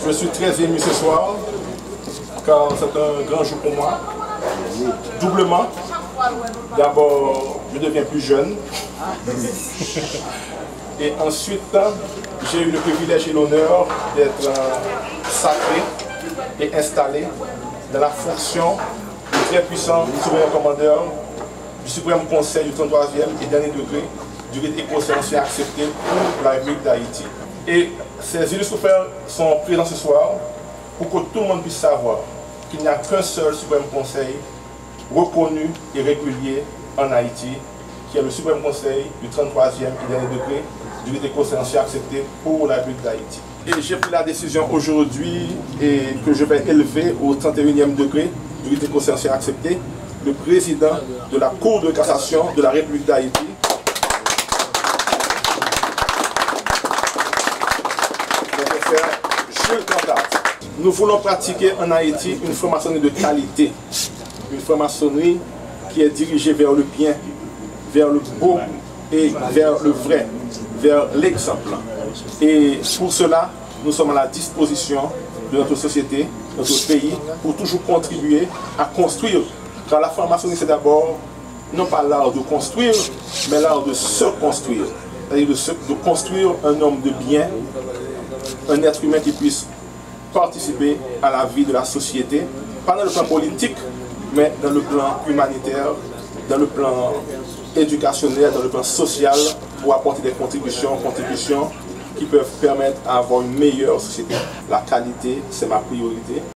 Je suis très ému ce soir, car c'est un grand jour pour moi. Doublement. D'abord, je deviens plus jeune. Et ensuite, j'ai eu le privilège et l'honneur d'être sacré et installé dans la fonction du très puissant souverain commandeur du Suprême Conseil du 33e et dernier degré du rite éco-censien accepté pour la République d'Haïti. Et ces illustres frères sont présents ce soir pour que tout le monde puisse savoir qu'il n'y a qu'un seul Suprême Conseil reconnu et régulier en Haïti, qui est le Suprême Conseil du 33e et dernier degré du rite éco-censien accepté pour la République d'Haïti. Et j'ai pris la décision aujourd'hui et que je vais élever au 31e degré du rite éco-censien accepté le président de la Cour de cassation de la République d'Haïti. Nous voulons pratiquer en Haïti une franc-maçonnerie de qualité, une franc-maçonnerie qui est dirigée vers le bien, vers le beau et vers le vrai, vers l'exemple. Et pour cela, nous sommes à la disposition de notre société, de notre pays, pour toujours contribuer à construire. Car la franc-maçonnerie, c'est d'abord, non pas l'art de construire, mais l'art de se construire. C'est-à-dire de construire un homme de bien, un être humain qui puisse participer à la vie de la société, pas dans le plan politique, mais dans le plan humanitaire, dans le plan éducationnel, dans le plan social, pour apporter des contributions qui peuvent permettre d'avoir une meilleure société. La qualité, c'est ma priorité.